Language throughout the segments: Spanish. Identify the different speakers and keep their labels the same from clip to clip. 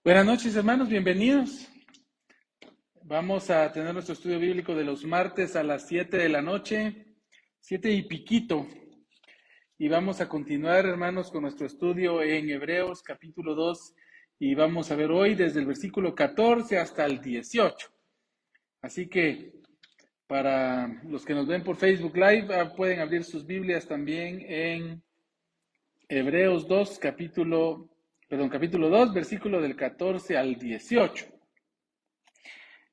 Speaker 1: Buenas noches, hermanos, bienvenidos. Vamos a tener nuestro estudio bíblico de los martes a las 7 de la noche, 7 y piquito. Y vamos a continuar, hermanos, con nuestro estudio en Hebreos capítulo 2. Y vamos a ver hoy desde el versículo 14 hasta el 18. Así que para los que nos ven por Facebook Live, pueden abrir sus Biblias también en Hebreos 2, capítulo 2, versículo del 14 al 18.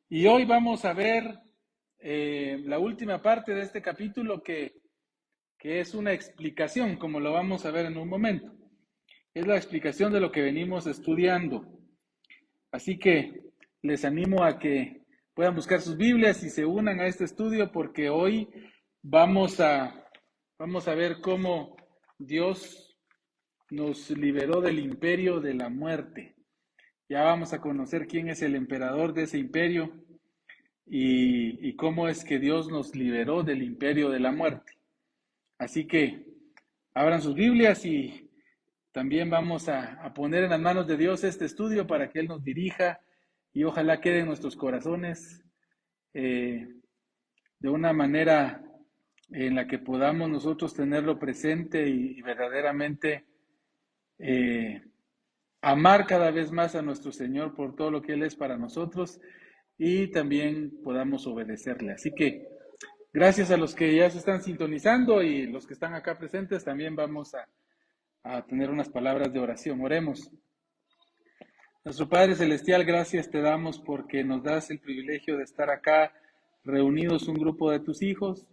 Speaker 1: Y hoy vamos a ver la última parte de este capítulo que es una explicación, como lo vamos a ver en un momento. Es la explicación de lo que venimos estudiando. Así que les animo a que puedan buscar sus Biblias y se unan a este estudio, porque hoy vamos a ver cómo Dios nos liberó del imperio de la muerte. Ya vamos a conocer quién es el emperador de ese imperio y cómo es que Dios nos liberó del imperio de la muerte. Así que abran sus Biblias y también vamos a poner en las manos de Dios este estudio para que Él nos dirija y ojalá quede en nuestros corazones de una manera en la que podamos nosotros tenerlo presente y verdaderamente amar cada vez más a nuestro Señor por todo lo que Él es para nosotros y también podamos obedecerle. Así que gracias a los que ya se están sintonizando y los que están acá presentes, también vamos a tener unas palabras de oración. Oremos. Nuestro Padre Celestial, gracias te damos porque nos das el privilegio de estar acá reunidos un grupo de tus hijos.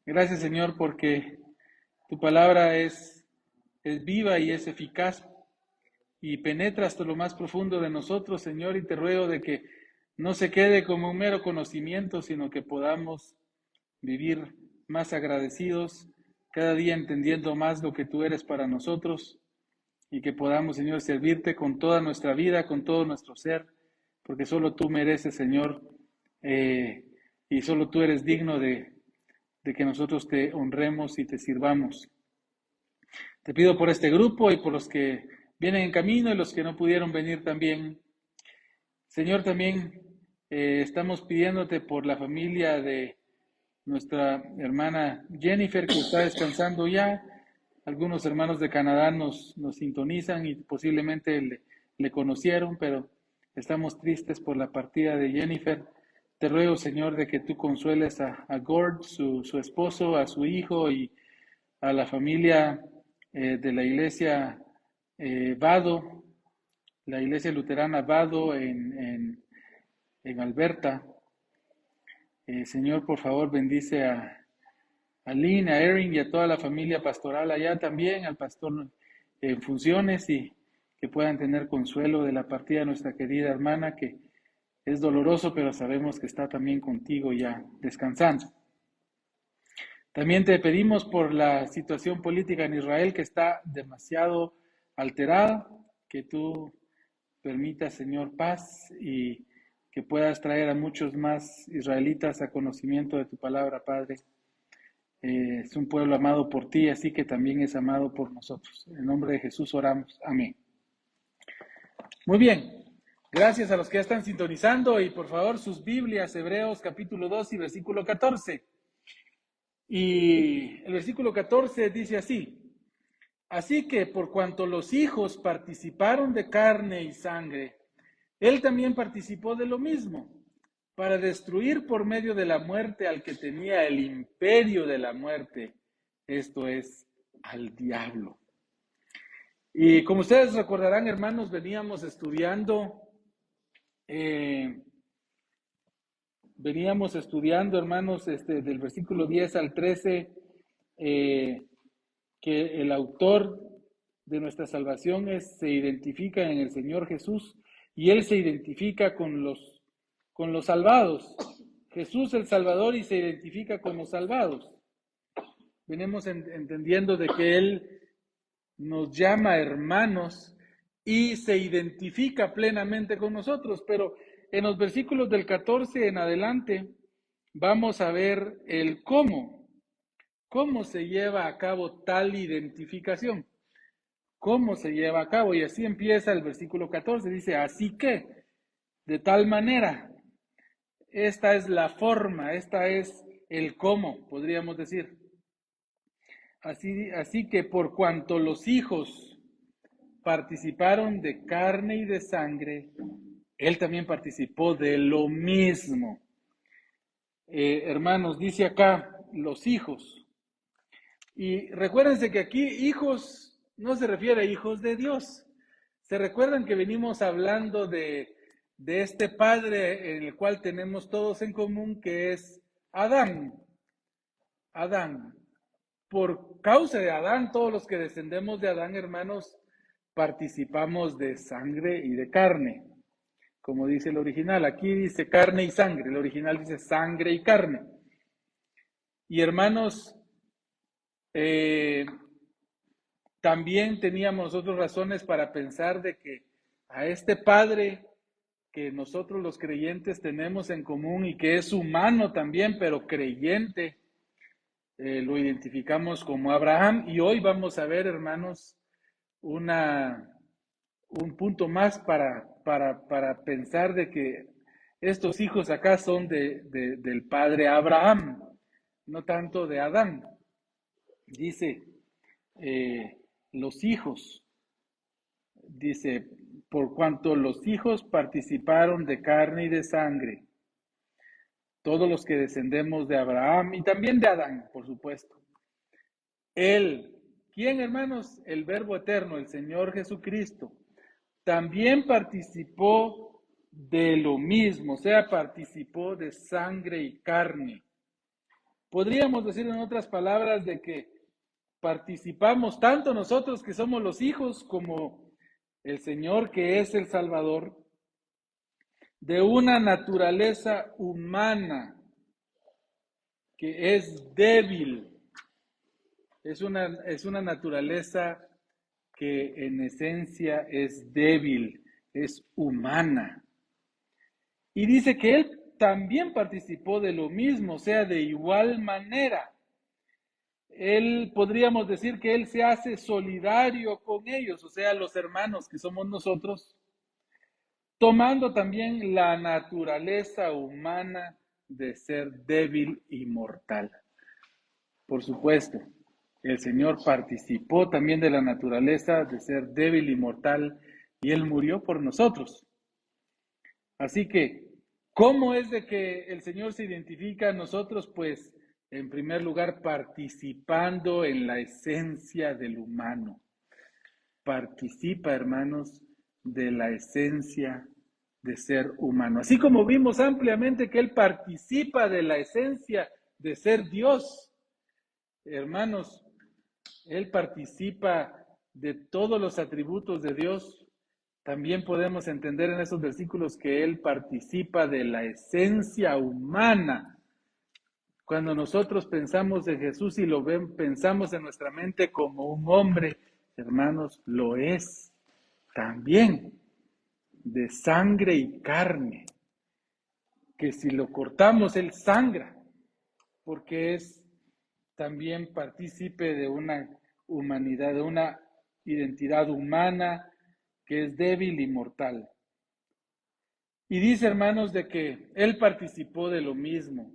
Speaker 1: Gracias, Señor, porque tu palabra es viva y es eficaz y penetra hasta lo más profundo de nosotros, Señor, y te ruego de que no se quede como un mero conocimiento, sino que podamos vivir más agradecidos, cada día entendiendo más lo que tú eres para nosotros y que podamos, Señor, servirte con toda nuestra vida, con todo nuestro ser, porque solo tú mereces, Señor, y solo tú eres digno de que nosotros te honremos y te sirvamos. Te pido por este grupo y por los que vienen en camino y los que no pudieron venir también. Señor, también estamos pidiéndote por la familia de nuestra hermana Jennifer, que está descansando ya. Algunos hermanos de Canadá nos sintonizan y posiblemente le conocieron, pero estamos tristes por la partida de Jennifer. Te ruego, Señor, de que tú consueles a Gord, su esposo, a su hijo y a la familia de la iglesia Vado, la iglesia luterana Vado en Alberta. Señor, por favor, bendice a Lynn, a Erin y a toda la familia pastoral allá también, al pastor en funciones y que puedan tener consuelo de la partida de nuestra querida hermana, que es doloroso, pero sabemos que está también contigo ya descansando. También te pedimos por la situación política en Israel, que está demasiado alterada, que tú permitas, Señor, paz y que puedas traer a muchos más israelitas a conocimiento de tu palabra, Padre. Es un pueblo amado por ti, así que también es amado por nosotros. En nombre de Jesús oramos. Amén. Muy bien. Gracias a los que ya están sintonizando y por favor sus Biblias, Hebreos capítulo 2 y versículo 14. Y el versículo 14 dice así: así que por cuanto los hijos participaron de carne y sangre, él también participó de lo mismo, para destruir por medio de la muerte al que tenía el imperio de la muerte, esto es, al diablo. Y como ustedes recordarán, hermanos, veníamos estudiando, hermanos, del versículo 10 al 13, que el autor de nuestra salvación se identifica en el Señor Jesús y Él se identifica con los salvados. Jesús el Salvador y se identifica con los salvados. Venimos entendiendo de que Él nos llama hermanos y se identifica plenamente con nosotros, pero en los versículos del 14 en adelante vamos a ver el cómo se lleva a cabo tal identificación. cómo se lleva a cabo. Y así empieza el versículo 14, dice, así que, de tal manera, esta es la forma, esta es el cómo, podríamos decir. Así que por cuanto los hijos participaron de carne y de sangre, él también participó de lo mismo. Hermanos, dice acá, los hijos. Y recuérdense que aquí hijos no se refiere a hijos de Dios. ¿Se recuerdan que venimos hablando de este Padre en el cual tenemos todos en común, que es Adán? Adán. Por causa de Adán, todos los que descendemos de Adán, hermanos, participamos de sangre y de carne, como dice el original. Aquí dice carne y sangre, el original dice sangre y carne. Y hermanos, también teníamos nosotros razones para pensar de que a este Padre que nosotros los creyentes tenemos en común y que es humano también, pero creyente, lo identificamos como Abraham. Y hoy vamos a ver, hermanos, un punto más para pensar de que estos hijos acá son del padre Abraham, no tanto de Adán. Dice, los hijos, dice, por cuanto los hijos participaron de carne y de sangre, todos los que descendemos de Abraham y también de Adán, por supuesto. Él, ¿quién, hermanos? El Verbo eterno, el Señor Jesucristo, también participó de lo mismo, o sea, participó de sangre y carne. Podríamos decir en otras palabras de que participamos tanto nosotros que somos los hijos como el Señor que es el Salvador, de una naturaleza humana que es débil. Es una naturaleza que en esencia es débil, es humana. Y dice que él también participó de lo mismo, o sea, de igual manera. Él, podríamos decir que él se hace solidario con ellos, o sea, los hermanos que somos nosotros, tomando también la naturaleza humana de ser débil y mortal. Por supuesto, el Señor participó también de la naturaleza de ser débil y mortal, y Él murió por nosotros. Así que, ¿cómo es de que el Señor se identifica a nosotros? Pues, en primer lugar, participando en la esencia del humano. Participa, hermanos, de la esencia de ser humano. Así como vimos ampliamente que Él participa de la esencia de ser Dios, hermanos, Él participa de todos los atributos de Dios. También podemos entender en esos versículos que Él participa de la esencia humana. Cuando nosotros pensamos en Jesús y lo pensamos en nuestra mente como un hombre, hermanos, lo es también de sangre y carne, que si lo cortamos, Él sangra, porque es también partícipe de una humanidad, de una identidad humana que es débil y mortal. Y dice, hermanos, de que Él participó de lo mismo.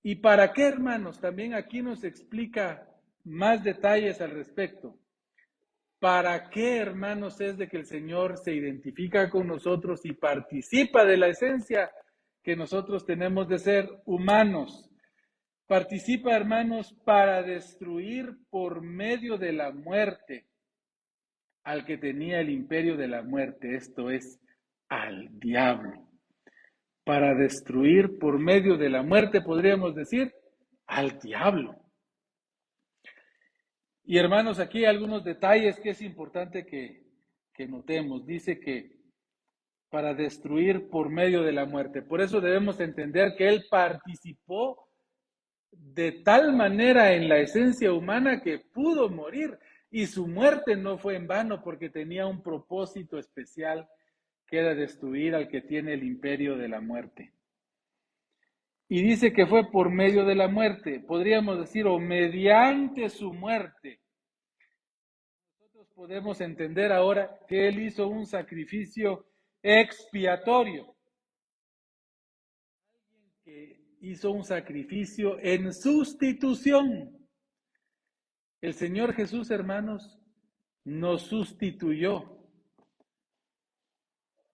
Speaker 1: ¿Y para qué, hermanos? También aquí nos explica más detalles al respecto. ¿Para qué, hermanos, es de que el Señor se identifica con nosotros y participa de la esencia que nosotros tenemos de ser humanos? Participa, hermanos, para destruir por medio de la muerte al que tenía el imperio de la muerte, esto es, al diablo. Para destruir por medio de la muerte, podríamos decir, al diablo. Y hermanos, aquí hay algunos detalles que es importante que notemos. Dice que para destruir por medio de la muerte. Por eso debemos entender que Él participó de tal manera en la esencia humana que pudo morir. Y su muerte no fue en vano porque tenía un propósito especial que era destruir al que tiene el imperio de la muerte. Y dice que fue por medio de la muerte, podríamos decir, o mediante su muerte. Nosotros podemos entender ahora que Él hizo un sacrificio expiatorio, que hizo un sacrificio en sustitución. El Señor Jesús, hermanos, nos sustituyó,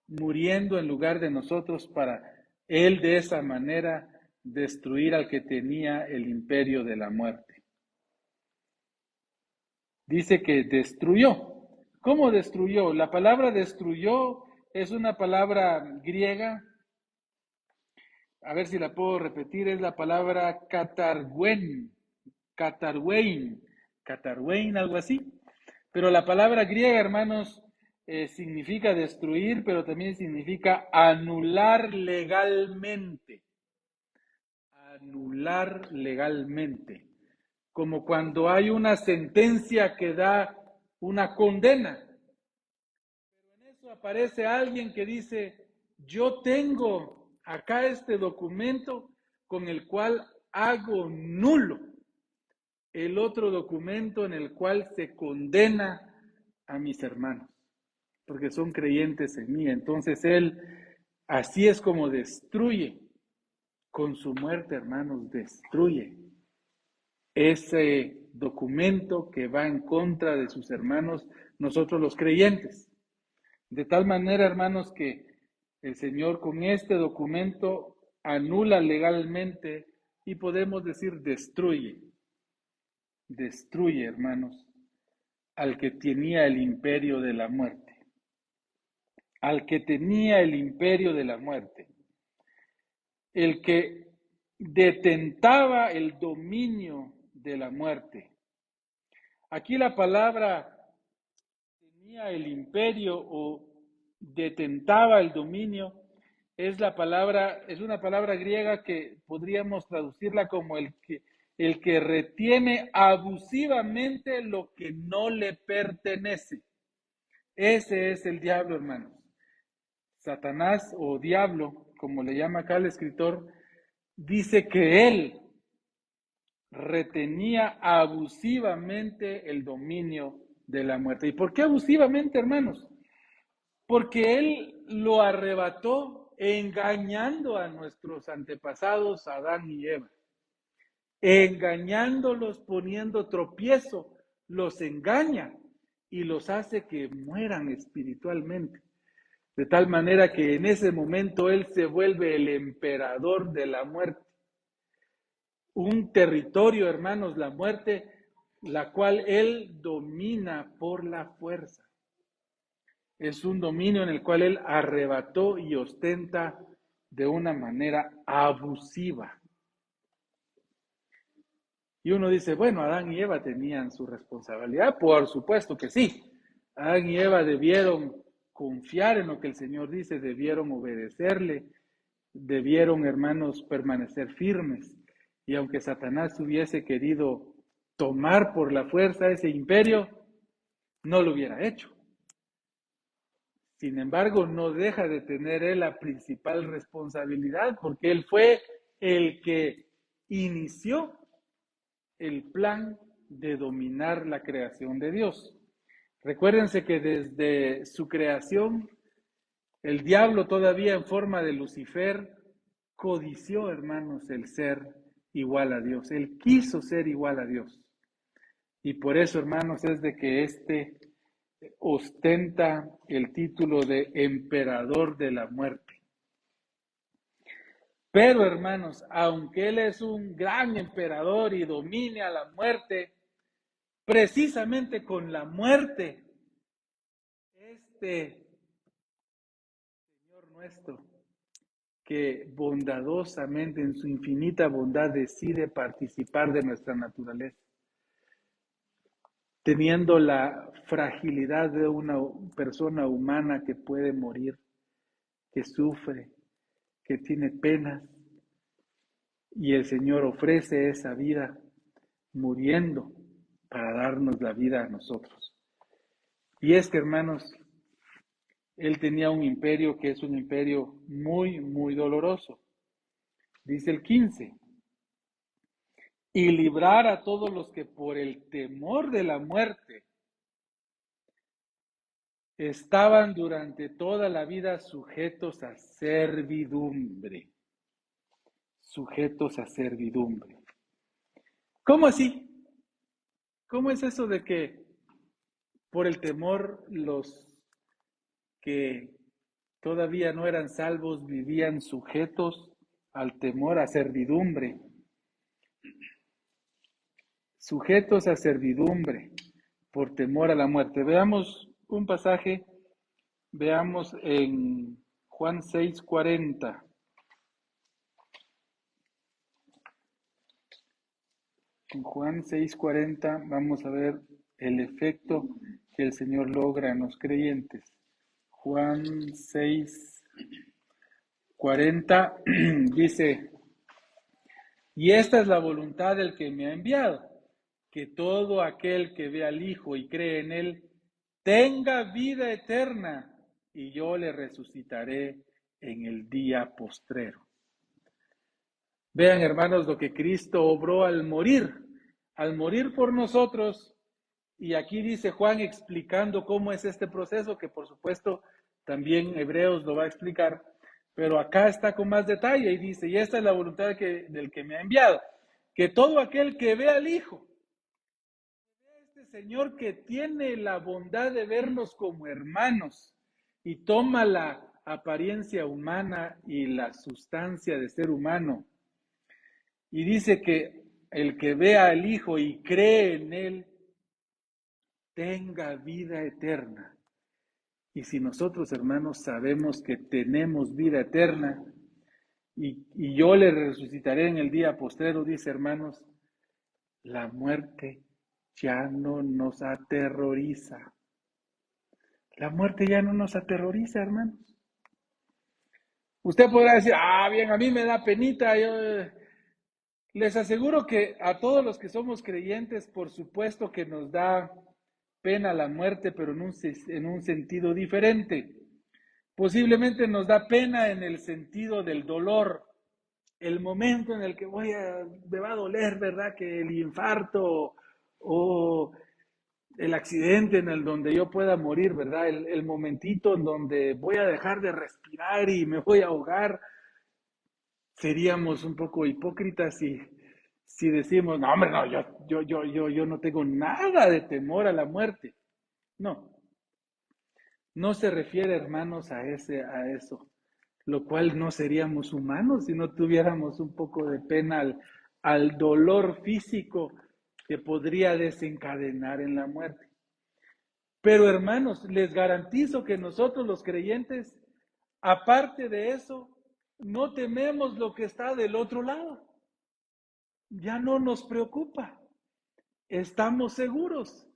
Speaker 1: muriendo en lugar de nosotros para Él de esa manera destruir al que tenía el imperio de la muerte. Dice que destruyó. ¿Cómo destruyó? La palabra destruyó es una palabra griega. A ver si la puedo repetir. Es la palabra katarwen, algo así. Pero la palabra griega, hermanos, significa destruir, pero también significa anular legalmente. Anular legalmente. Como cuando hay una sentencia que da una condena. Pero en eso aparece alguien que dice, yo tengo acá este documento con el cual hago nulo el otro documento en el cual se condena a mis hermanos, porque son creyentes en mí. Entonces Él, así es como destruye, con su muerte, hermanos, destruye ese documento que va en contra de sus hermanos, nosotros los creyentes. De tal manera, hermanos, que el Señor con este documento anula legalmente y podemos decir destruye, hermanos, al que tenía el imperio de la muerte. Al que tenía el imperio de la muerte. El que detentaba el dominio de la muerte. Aquí la palabra tenía el imperio o detentaba el dominio es una palabra griega que podríamos traducirla como el que retiene abusivamente lo que no le pertenece. Ese es el diablo, hermanos. Satanás o diablo, como le llama acá el escritor, dice que él retenía abusivamente el dominio de la muerte. ¿Y por qué abusivamente, hermanos? Porque él lo arrebató engañando a nuestros antepasados, Adán y Eva. Engañándolos, poniendo tropiezo, los engaña y los hace que mueran espiritualmente. De tal manera que en ese momento él se vuelve el emperador de la muerte. Un territorio, hermanos, la muerte, la cual él domina por la fuerza. Es un dominio en el cual él arrebató y ostenta de una manera abusiva. Y uno dice, bueno, Adán y Eva tenían su responsabilidad. Por supuesto que sí. Adán y Eva debieron confiar en lo que el Señor dice, debieron obedecerle, debieron, hermanos, permanecer firmes. Y aunque Satanás hubiese querido tomar por la fuerza ese imperio, no lo hubiera hecho. Sin embargo, no deja de tener él la principal responsabilidad, porque él fue el que inició el plan de dominar la creación de Dios. Recuérdense que desde su creación, el diablo todavía en forma de Lucifer codició, hermanos, el ser igual a Dios. Él quiso ser igual a Dios. Y por eso, hermanos, es de que ostenta el título de emperador de la muerte. Pero, hermanos, aunque él es un gran emperador y domine a la muerte, precisamente con la muerte, Señor nuestro, que bondadosamente en su infinita bondad decide participar de nuestra naturaleza, teniendo la fragilidad de una persona humana que puede morir, que sufre, que tiene penas, y el Señor ofrece esa vida muriendo para darnos la vida a nosotros. Y es que, hermanos, él tenía un imperio que es un imperio muy, muy doloroso. Dice el 15, y librar a todos los que por el temor de la muerte estaban durante toda la vida sujetos a servidumbre. Sujetos a servidumbre. ¿Cómo así? ¿Cómo es eso de que por el temor los que todavía no eran salvos vivían sujetos al temor, a servidumbre? Sujetos a servidumbre por temor a la muerte. Veamos un pasaje, veamos en Juan 6:40. En Juan 6:40 vamos a ver el efecto que el Señor logra en los creyentes. Juan 6:40 dice, y esta es la voluntad del que me ha enviado, que todo aquel que ve al Hijo y cree en Él tenga vida eterna, y yo le resucitaré en el día postrero. Vean, hermanos, lo que Cristo obró al morir por nosotros. Y aquí dice Juan explicando cómo es este proceso, que por supuesto también Hebreos lo va a explicar, pero acá está con más detalle y dice, y esta es la voluntad del que me ha enviado, que todo aquel que ve al Hijo, este Señor que tiene la bondad de vernos como hermanos y toma la apariencia humana y la sustancia de ser humano, y dice que el que vea al Hijo y cree en Él, tenga vida eterna. Y si nosotros, hermanos, sabemos que tenemos vida eterna, y yo le resucitaré en el día postrero, dice, hermanos, la muerte ya no nos aterroriza. La muerte ya no nos aterroriza, hermanos. Usted podrá decir, bien, a mí me da penita. Les aseguro que a todos los que somos creyentes, por supuesto que nos da pena la muerte, pero en un sentido diferente. Posiblemente nos da pena en el sentido del dolor, el momento en el que me va a doler, ¿verdad? Que el infarto o el accidente en el donde yo pueda morir, ¿verdad? El momentito en donde voy a dejar de respirar y me voy a ahogar. Seríamos un poco hipócritas si decimos, no, hombre, no, yo no tengo nada de temor a la muerte. No, no se refiere, hermanos, a eso, lo cual no seríamos humanos si no tuviéramos un poco de pena al dolor físico que podría desencadenar en la muerte. Pero, hermanos, les garantizo que nosotros los creyentes, aparte de eso, no tememos lo que está del otro lado. Ya no nos preocupa. Estamos seguros.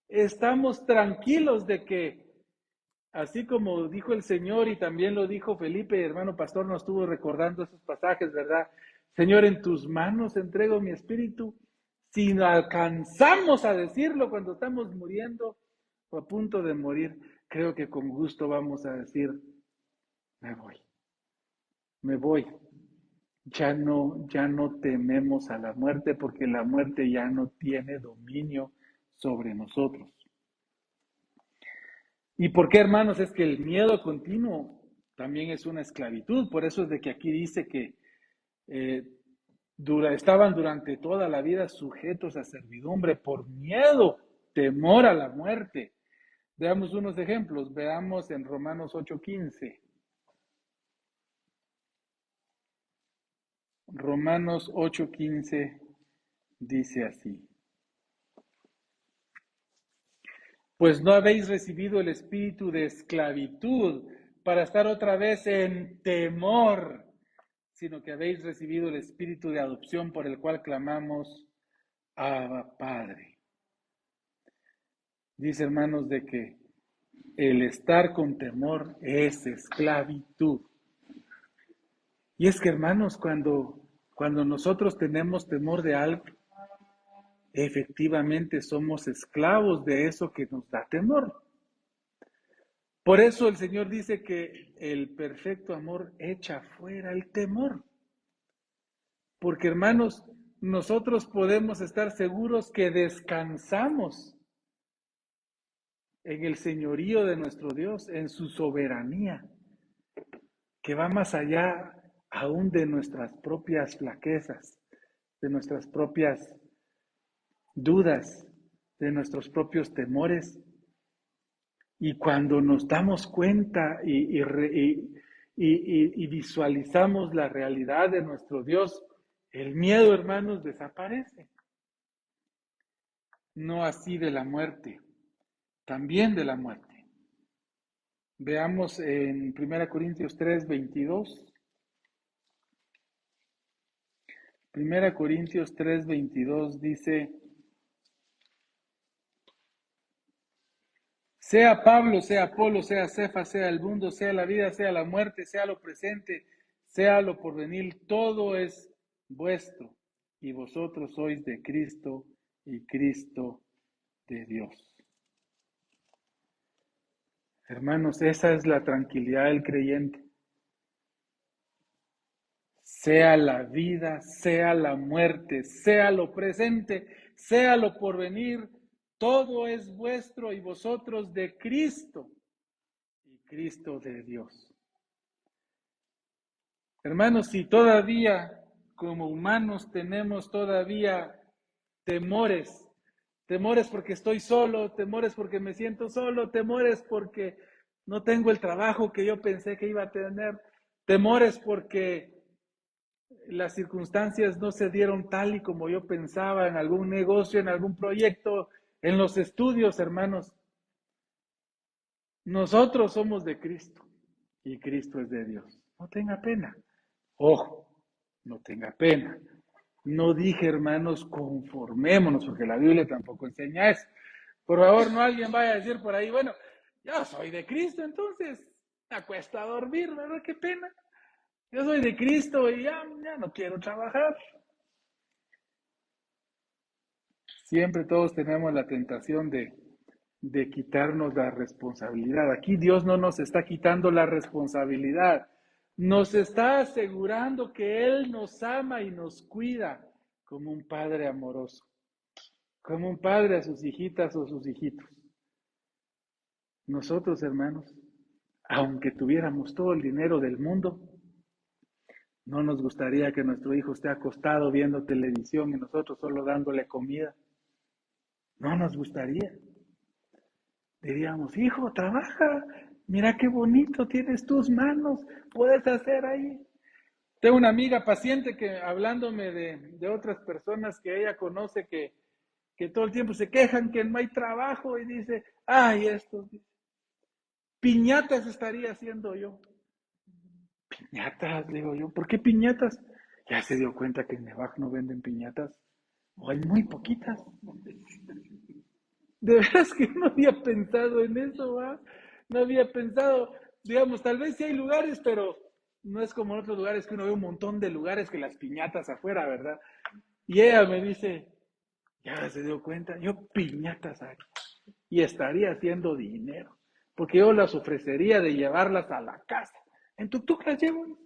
Speaker 1: Estamos tranquilos de que, así como dijo el Señor y también lo dijo Felipe, hermano pastor, nos estuvo recordando esos pasajes, ¿verdad? Señor, en tus manos entrego mi espíritu. Si no alcanzamos a decirlo cuando estamos muriendo o a punto de morir, creo que con gusto vamos a decir, me voy. Ya no tememos a la muerte porque la muerte ya no tiene dominio sobre nosotros. ¿Y por qué, hermanos? Es que el miedo continuo también es una esclavitud. Por eso es de que aquí dice que estaban durante toda la vida sujetos a servidumbre por miedo, temor a la muerte. Veamos unos ejemplos. Veamos en Romanos 8:15. Romanos 8:15 dice así. Pues no habéis recibido el espíritu de esclavitud para estar otra vez en temor, sino que habéis recibido el espíritu de adopción por el cual clamamos, Abba, Padre. Dice, hermanos, de que el estar con temor es esclavitud. Y es que, hermanos, cuando nosotros tenemos temor de algo, efectivamente somos esclavos de eso que nos da temor. Por eso el Señor dice que el perfecto amor echa fuera el temor. Porque, hermanos, nosotros podemos estar seguros que descansamos en el señorío de nuestro Dios, en su soberanía, que va más allá aún de nuestras propias flaquezas, de nuestras propias dudas, de nuestros propios temores. Y cuando nos damos cuenta y visualizamos la realidad de nuestro Dios, el miedo, hermanos, desaparece. No así de la muerte, también de la muerte. Veamos en 1 Corintios 3:22. 1 Corintios 3:22 dice: sea Pablo, sea Apolo, sea Cefas, sea el mundo, sea la vida, sea la muerte, sea lo presente, sea lo porvenir, todo es vuestro, y vosotros sois de Cristo y Cristo de Dios. Hermanos, esa es la tranquilidad del creyente. Sea la vida, sea la muerte, sea lo presente, sea lo porvenir, todo es vuestro y vosotros de Cristo y Cristo de Dios. Hermanos, si todavía como humanos tenemos todavía temores, temores porque estoy solo, temores porque me siento solo, temores porque no tengo el trabajo que yo pensé que iba a tener, temores porque las circunstancias no se dieron tal y como yo pensaba en algún negocio, en algún proyecto, en los estudios, hermanos. Nosotros somos de Cristo y Cristo es de Dios. No tenga pena. Ojo, no tenga pena. No dije, hermanos, conformémonos, porque la Biblia tampoco enseña eso. Por favor, no alguien vaya a decir por ahí, bueno, yo soy de Cristo, entonces me acuesta a dormir, ¿verdad? Qué pena. Yo soy de Cristo y ya no quiero trabajar. Siempre todos tenemos la tentación de quitarnos la responsabilidad. Aquí Dios no nos está quitando la responsabilidad. Nos está asegurando que Él nos ama y nos cuida como un padre amoroso, como un padre a sus hijitas o sus hijitos. Nosotros, hermanos, aunque tuviéramos todo el dinero del mundo, no nos gustaría que nuestro hijo esté acostado viendo televisión y nosotros solo dándole comida. No nos gustaría. Diríamos, hijo, trabaja, mira qué bonito, tienes tus manos, puedes hacer ahí. Tengo una amiga paciente que hablándome de otras personas que ella conoce que todo el tiempo se quejan que no hay trabajo y dice, ay, esto, piñatas estaría haciendo yo. Piñatas, digo yo, ¿por qué piñatas? Ya se dio cuenta que en Nevaj no venden piñatas, o hay muy poquitas. De veras que no había pensado en eso, ¿va? No había pensado, digamos, tal vez sí hay lugares, pero no es como en otros lugares que uno ve un montón de lugares que las piñatas afuera, ¿verdad? Y ella me dice, ya se dio cuenta, yo piñatas aquí y estaría haciendo dinero, porque yo las ofrecería de llevarlas a la casa. En tuk-tuk las llevo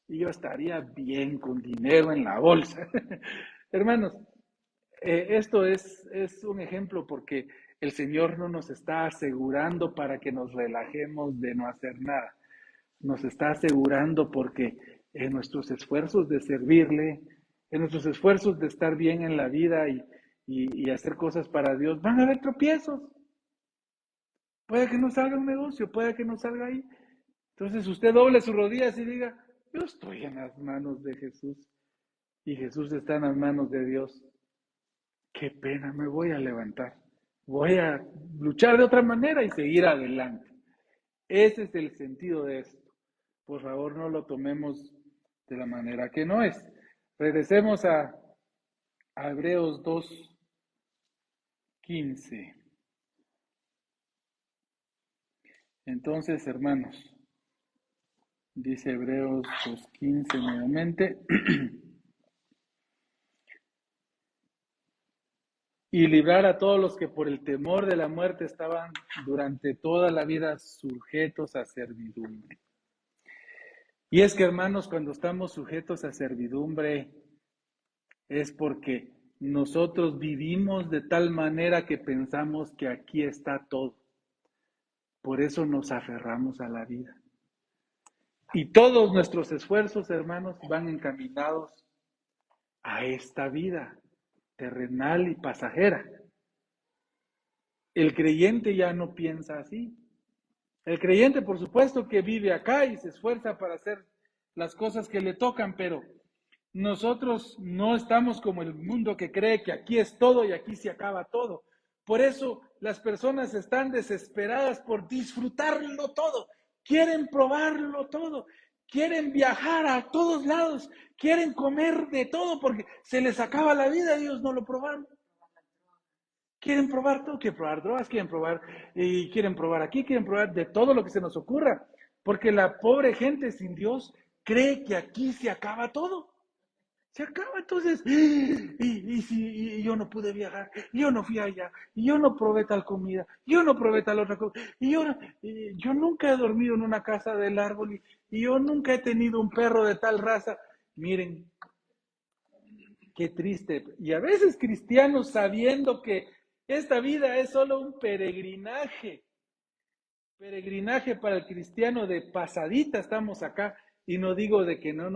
Speaker 1: y yo estaría bien con dinero en la bolsa. Hermanos, esto es un ejemplo porque el Señor no nos está asegurando para que nos relajemos de no hacer nada. Nos está asegurando porque en nuestros esfuerzos de servirle, en nuestros esfuerzos de estar bien en la vida y hacer cosas para Dios, van a haber tropiezos. Puede que no salga un negocio, puede que no salga ahí. Entonces usted doble sus rodillas y diga, yo estoy en las manos de Jesús y Jesús está en las manos de Dios. Qué pena, me voy a levantar. Voy a luchar de otra manera y seguir adelante. Ese es el sentido de esto. Por favor, no lo tomemos de la manera que no es. Regresemos a Hebreos 2:15. Entonces, hermanos, dice Hebreos 2:15 nuevamente. Y librar a todos los que por el temor de la muerte estaban durante toda la vida sujetos a servidumbre. Y es que, hermanos, cuando estamos sujetos a servidumbre es porque nosotros vivimos de tal manera que pensamos que aquí está todo. Por eso nos aferramos a la vida. Y todos nuestros esfuerzos, hermanos, van encaminados a esta vida terrenal y pasajera. El creyente ya no piensa así. El creyente, por supuesto, que vive acá y se esfuerza para hacer las cosas que le tocan, pero nosotros no estamos como el mundo que cree que aquí es todo y aquí se acaba todo. Por eso las personas están desesperadas por disfrutarlo todo, quieren probarlo todo, quieren viajar a todos lados, quieren comer de todo porque se les acaba la vida, ellos no lo probaron. Quieren probar todo, quieren probar drogas, quieren probar aquí, quieren probar de todo lo que se nos ocurra, porque la pobre gente sin Dios cree que aquí se acaba todo. Se acaba, entonces, y yo no pude viajar, yo no fui allá, y yo no probé tal comida, yo no probé tal otra cosa, yo nunca he dormido en una casa del árbol, y yo nunca he tenido un perro de tal raza. Miren, qué triste. Y a veces cristianos sabiendo que esta vida es solo un peregrinaje para el cristiano de pasadita estamos acá, y no digo de que no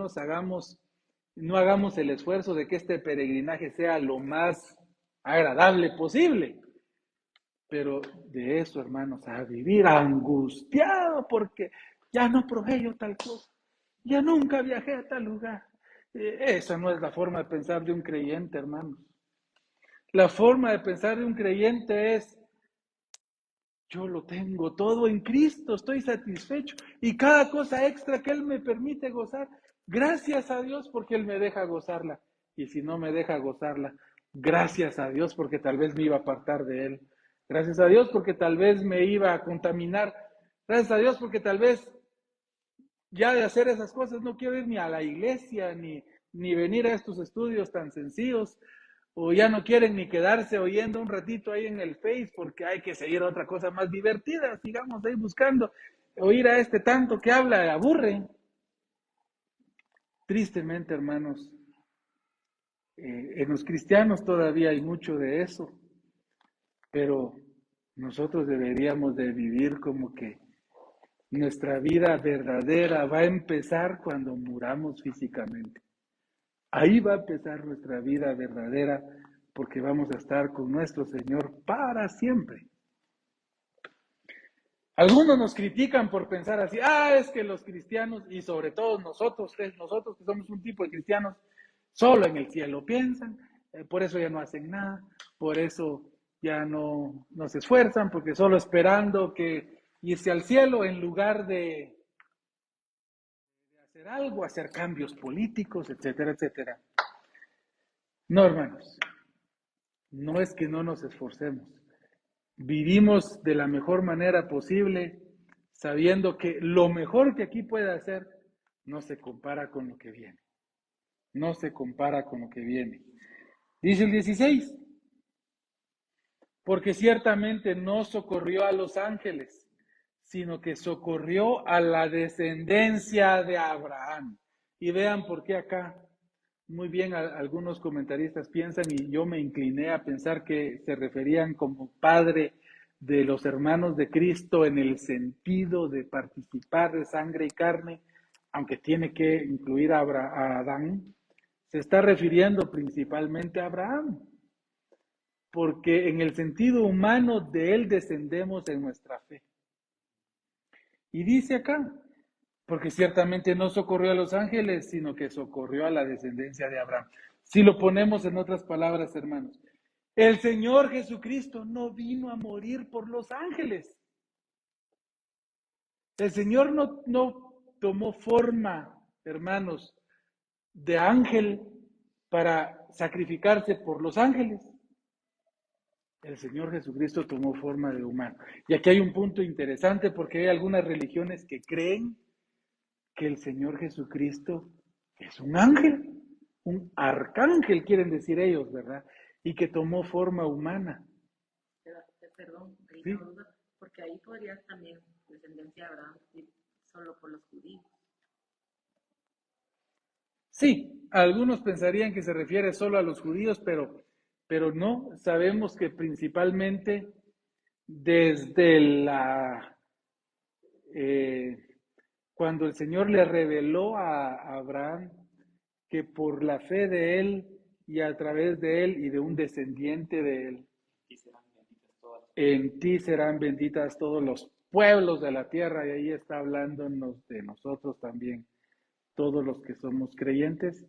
Speaker 1: hagamos el esfuerzo de que este peregrinaje sea lo más agradable posible, pero de eso, hermanos, a vivir angustiado porque ya no probé yo tal cosa, ya nunca viajé a tal lugar. Esa no es la forma de pensar de un creyente, hermanos. La forma de pensar de un creyente es: yo lo tengo todo en Cristo, estoy satisfecho. Y cada cosa extra que Él me permite gozar, gracias a Dios porque Él me deja gozarla. Y si no me deja gozarla, gracias a Dios porque tal vez me iba a apartar de Él. Gracias a Dios porque tal vez me iba a contaminar. Gracias a Dios porque tal vez ya de hacer esas cosas no quiero ir ni a la iglesia, ni venir a estos estudios tan sencillos, o ya no quieren ni quedarse oyendo un ratito ahí en el Face porque hay que seguir otra cosa más divertida, sigamos ahí buscando, oír a este tanto que habla, aburre. Tristemente, hermanos, en los cristianos todavía hay mucho de eso, pero nosotros deberíamos de vivir como que nuestra vida verdadera va a empezar cuando muramos físicamente. Ahí va a empezar nuestra vida verdadera porque vamos a estar con nuestro Señor para siempre. Algunos nos critican por pensar así: es que los cristianos, y sobre todo nosotros que somos un tipo de cristianos, solo en el cielo piensan, por eso ya no hacen nada, por eso ya no se esfuerzan, porque solo esperando que irse al cielo en lugar de hacer algo, hacer cambios políticos, etcétera, etcétera. No, hermanos, no es que no nos esforcemos. Vivimos de la mejor manera posible, sabiendo que lo mejor que aquí puede hacer no se compara con lo que viene. No se compara con lo que viene. Dice el 16, porque ciertamente no socorrió a los ángeles, sino que socorrió a la descendencia de Abraham. Y vean por qué acá, muy bien, algunos comentaristas piensan, y yo me incliné a pensar que se referían como padre de los hermanos de Cristo en el sentido de participar de sangre y carne, aunque tiene que incluir a Adán, se está refiriendo principalmente a Abraham, porque en el sentido humano de él descendemos en nuestra fe. Y dice acá, porque ciertamente no socorrió a los ángeles, sino que socorrió a la descendencia de Abraham. Si lo ponemos en otras palabras, hermanos, el Señor Jesucristo no vino a morir por los ángeles. El Señor no tomó forma, hermanos, de ángel para sacrificarse por los ángeles. El Señor Jesucristo tomó forma de humano. Y aquí hay un punto interesante porque hay algunas religiones que creen que el Señor Jesucristo es un ángel, un arcángel, quieren decir ellos, ¿verdad? Y que tomó forma humana.
Speaker 2: Perdón,
Speaker 1: ¿Sí?
Speaker 2: duda, porque ahí podría también descendencia de Abraham solo por los judíos.
Speaker 1: Sí, algunos pensarían que se refiere solo a los judíos, pero no, sabemos que principalmente desde la cuando el Señor le reveló a Abraham que por la fe de él y a través de él y de un descendiente de él, en ti serán benditas todos los pueblos de la tierra, y ahí está hablándonos de nosotros también, todos los que somos creyentes.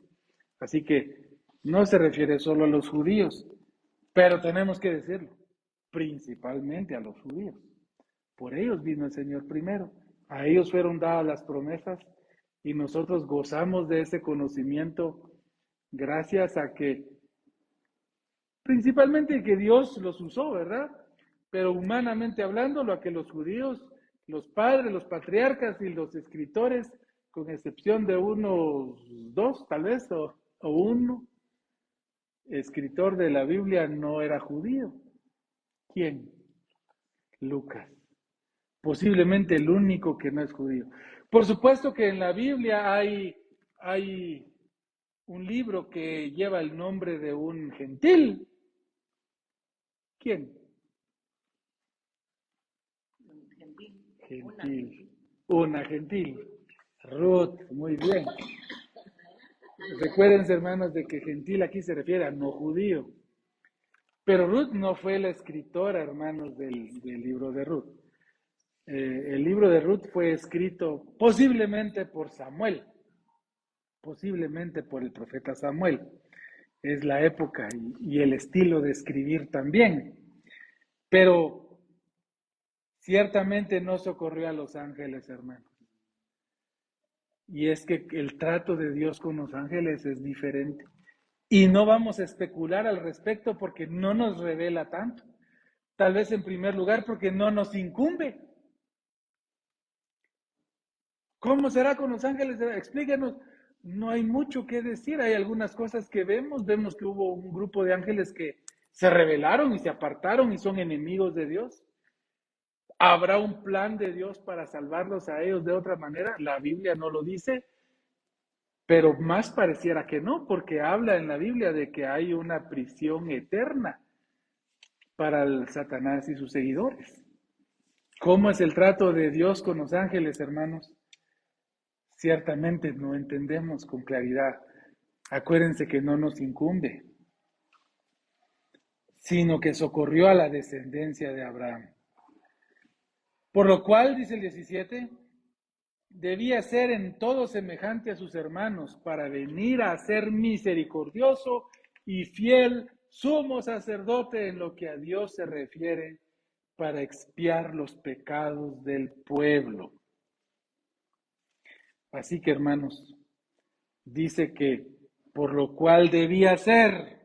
Speaker 1: Así que no se refiere solo a los judíos, pero tenemos que decirlo, principalmente a los judíos. Por ellos vino el Señor primero, a ellos fueron dadas las promesas y nosotros gozamos de ese conocimiento gracias a que, principalmente que Dios los usó, ¿verdad? Pero humanamente hablando, lo que los judíos, los padres, los patriarcas y los escritores, con excepción de unos dos tal vez, o uno, escritor de la Biblia no era judío. ¿Quién? Lucas. Posiblemente el único que no es judío. Por supuesto que en la Biblia hay un libro que lleva el nombre de un gentil. ¿Quién? Gentil. Una gentil. Ruth, muy bien. Recuérdense, hermanos, de que gentil aquí se refiere a no judío. Pero Ruth no fue la escritora, hermanos, del libro de Ruth. El libro de Ruth fue escrito posiblemente por Samuel, posiblemente por el profeta Samuel. Es la época y el estilo de escribir también. Pero ciertamente no socorrió a los ángeles, hermanos. Y es que el trato de Dios con los ángeles es diferente. Y no vamos a especular al respecto porque no nos revela tanto. Tal vez en primer lugar porque no nos incumbe. ¿Cómo será con los ángeles? Explíquenos. No hay mucho que decir. Hay algunas cosas que vemos. Vemos que hubo un grupo de ángeles que se rebelaron y se apartaron y son enemigos de Dios. ¿Habrá un plan de Dios para salvarlos a ellos de otra manera? La Biblia no lo dice, pero más pareciera que no, porque habla en la Biblia de que hay una prisión eterna para el Satanás y sus seguidores. ¿Cómo es el trato de Dios con los ángeles, hermanos? Ciertamente no entendemos con claridad. Acuérdense que no nos incumbe, sino que socorrió a la descendencia de Abraham. Por lo cual, dice el 17, debía ser en todo semejante a sus hermanos para venir a ser misericordioso y fiel sumo sacerdote en lo que a Dios se refiere para expiar los pecados del pueblo. Así que, hermanos, dice que por lo cual debía ser,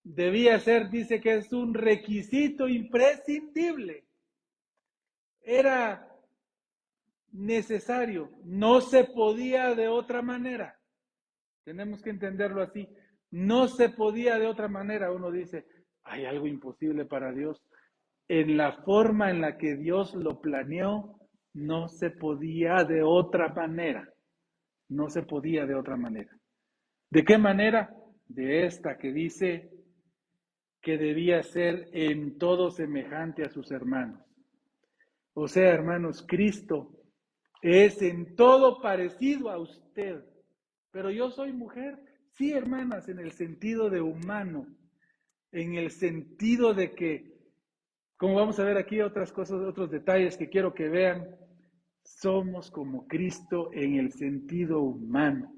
Speaker 1: dice que es un requisito imprescindible. Era necesario, no se podía de otra manera. Tenemos que entenderlo así. No se podía de otra manera. Uno dice, ¿hay algo imposible para Dios? En la forma en la que Dios lo planeó, no se podía de otra manera. No se podía de otra manera. ¿De qué manera? De esta que dice que debía ser en todo semejante a sus hermanos. O sea, hermanos, Cristo es en todo parecido a usted. Pero yo soy mujer. Sí, hermanas, en el sentido de humano. En el sentido de que, como vamos a ver aquí otras cosas, otros detalles que quiero que vean, somos como Cristo en el sentido humano.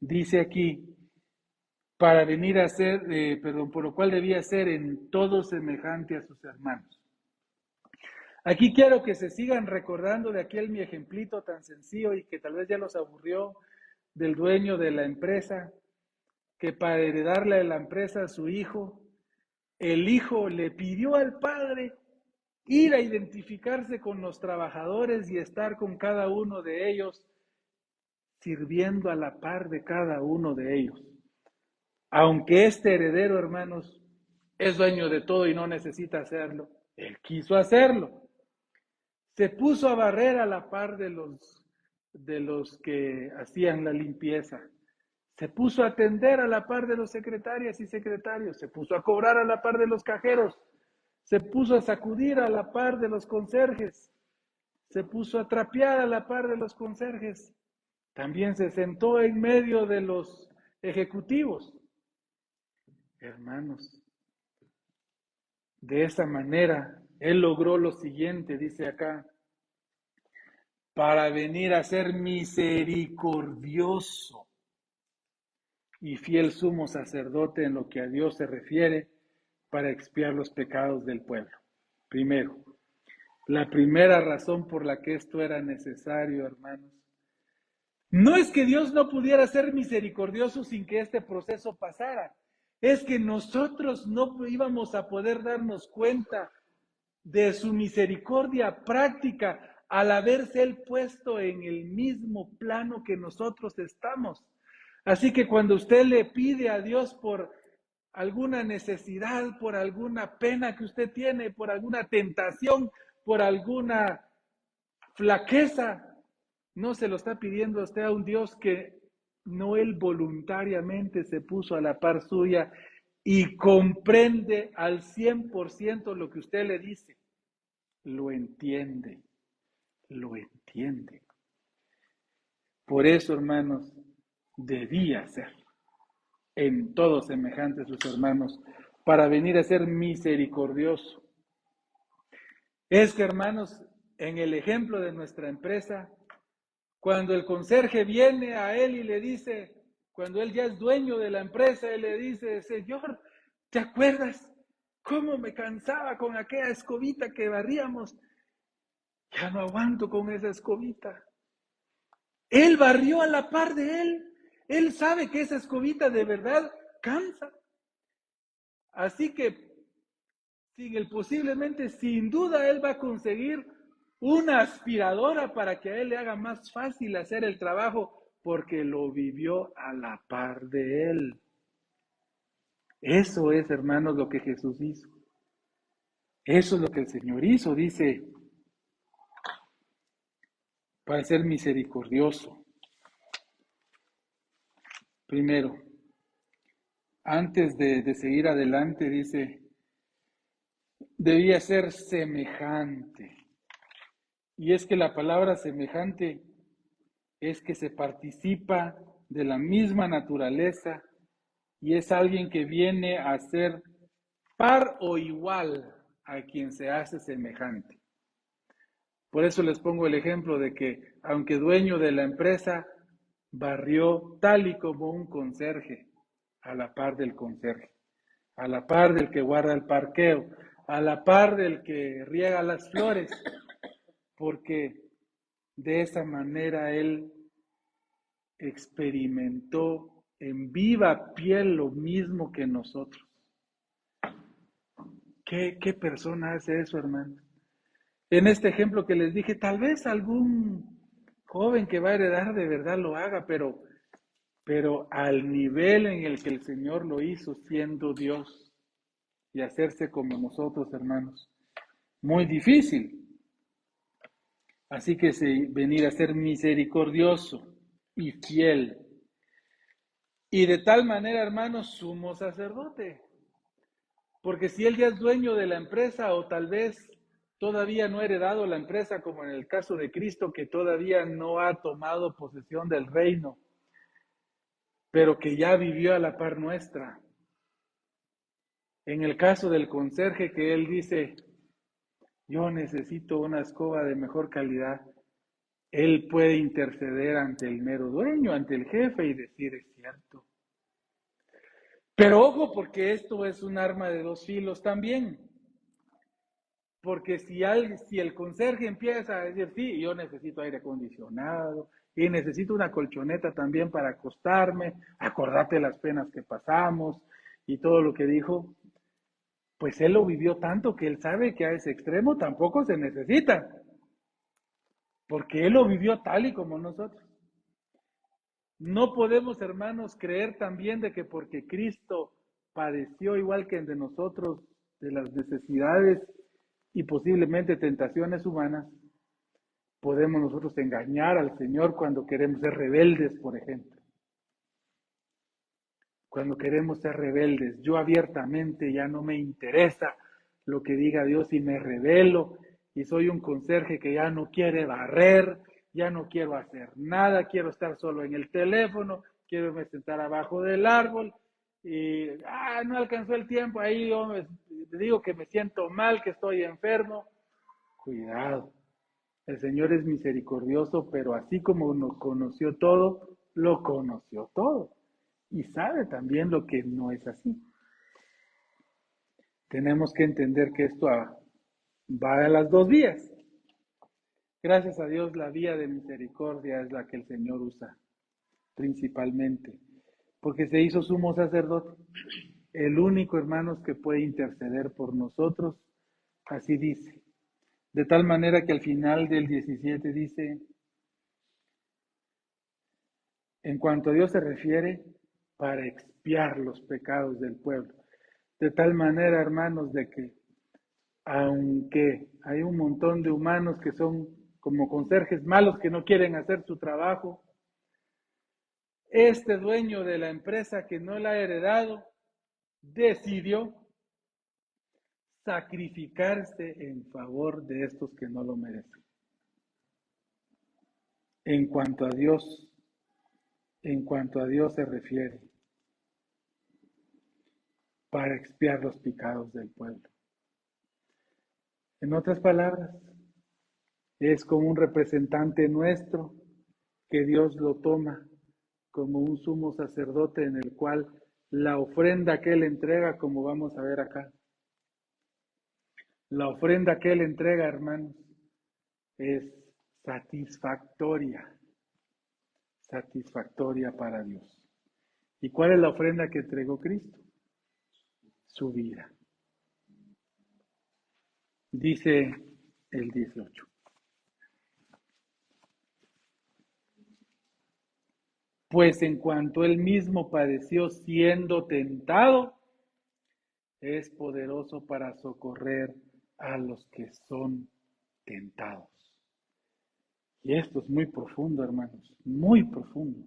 Speaker 1: Dice aquí, para venir a ser, por lo cual debía ser en todo semejante a sus hermanos. Aquí quiero que se sigan recordando de aquel mi ejemplito tan sencillo y que tal vez ya los aburrió, del dueño de la empresa, que para heredarle la empresa a su hijo, el hijo le pidió al padre ir a identificarse con los trabajadores y estar con cada uno de ellos, sirviendo a la par de cada uno de ellos. Aunque este heredero, hermanos, es dueño de todo y no necesita hacerlo, él quiso hacerlo. Se puso a barrer a la par de los que hacían la limpieza. Se puso a atender a la par de los secretarias y secretarios. Se puso a cobrar a la par de los cajeros. Se puso a sacudir a la par de los conserjes. se puso a trapear a la par de los conserjes. También se sentó en medio de los ejecutivos. Hermanos, de esa manera, él logró lo siguiente, dice acá, para venir a ser misericordioso y fiel sumo sacerdote en lo que a Dios se refiere para expiar los pecados del pueblo. Primero, la primera razón por la que esto era necesario, hermanos, no es que Dios no pudiera ser misericordioso sin que este proceso pasara, es que nosotros no íbamos a poder darnos cuenta de su misericordia práctica al haberse Él puesto en el mismo plano que nosotros estamos. Así que cuando usted le pide a Dios por alguna necesidad, por alguna pena que usted tiene, por alguna tentación, por alguna flaqueza, no se lo está pidiendo a usted a un Dios que no Él voluntariamente se puso a la par suya y comprende al 100% lo que usted le dice. Lo entiende, lo entiende. Por eso, hermanos, debía ser en todo semejante a sus hermanos, para venir a ser misericordioso. Es que, hermanos, en el ejemplo de nuestra empresa, cuando el conserje viene a él y le dice, cuando él ya es dueño de la empresa, él le dice, Señor, ¿te acuerdas cómo me cansaba con aquella escobita que barríamos? Ya no aguanto con esa escobita. Él barrió a la par de él. Él sabe que esa escobita de verdad cansa. Así que, posiblemente, sin duda, él va a conseguir una aspiradora para que a él le haga más fácil hacer el trabajo, porque lo vivió a la par de él. Eso es, hermanos, lo que Jesús hizo. Eso es lo que el Señor hizo, dice, para ser misericordioso. Primero, antes de seguir adelante, dice, debía ser semejante. Y es que la palabra semejante es que se participa de la misma naturaleza y es alguien que viene a ser par o igual a quien se hace semejante. Por eso les pongo el ejemplo de que, aunque dueño de la empresa, barrió tal y como un conserje, a la par del conserje, a la par del que guarda el parqueo, a la par del que riega las flores, porque de esa manera él experimentó en viva piel lo mismo que nosotros. ¿Qué persona hace eso, hermano? En este ejemplo que les dije, tal vez algún joven que va a heredar de verdad lo haga, pero al nivel en el que el Señor lo hizo siendo Dios y hacerse como nosotros, hermanos, muy difícil. Así que venir a ser misericordioso y fiel. Y de tal manera, hermanos, sumo sacerdote. Porque si él ya es dueño de la empresa o tal vez todavía no ha heredado la empresa, como en el caso de Cristo, que todavía no ha tomado posesión del reino, pero que ya vivió a la par nuestra. En el caso del conserje, que él dice, yo necesito una escoba de mejor calidad, él puede interceder ante el mero dueño, ante el jefe y decir, es cierto. Pero ojo, porque esto es un arma de dos filos también. Porque si el conserje empieza a decir, sí, yo necesito aire acondicionado y necesito una colchoneta también para acostarme, acordate las penas que pasamos y todo lo que dijo, pues él lo vivió tanto que él sabe que a ese extremo tampoco se necesita, porque él lo vivió tal y como nosotros. No podemos, hermanos, creer también de que porque Cristo padeció igual que el de nosotros de las necesidades y posiblemente tentaciones humanas, podemos nosotros engañar al Señor cuando queremos ser rebeldes, por ejemplo. Cuando queremos ser rebeldes, yo abiertamente ya no me interesa lo que diga Dios y me rebelo y soy un conserje que ya no quiere barrer, ya no quiero hacer nada, quiero estar solo en el teléfono, quiero irme a sentar abajo del árbol y no alcanzó el tiempo, ahí yo digo que me siento mal, que estoy enfermo. Cuidado, el Señor es misericordioso, pero así como nos conoció todo, lo conoció todo y sabe también lo que no es así. Tenemos que entender que esto va a las dos vías. Gracias a Dios, la vía de misericordia es la que el Señor usa, principalmente, porque se hizo sumo sacerdote, el único, hermanos, que puede interceder por nosotros, así dice. De tal manera que al final del 17 dice, en cuanto a Dios se refiere, para expiar los pecados del pueblo. De tal manera, hermanos, de que aunque hay un montón de humanos que son como conserjes malos que no quieren hacer su trabajo, este dueño de la empresa que no la ha heredado decidió sacrificarse en favor de estos que no lo merecen. En cuanto a Dios se refiere, para expiar los pecados del pueblo. En otras palabras, es como un representante nuestro que Dios lo toma como un sumo sacerdote en el cual la ofrenda que él entrega, como vamos a ver acá, la ofrenda que él entrega, hermanos, es satisfactoria para Dios. ¿Y cuál es la ofrenda que entregó Cristo? Su vida. Dice el 18. Pues en cuanto él mismo padeció siendo tentado, es poderoso para socorrer a los que son tentados. Y esto es muy profundo, hermanos, muy profundo.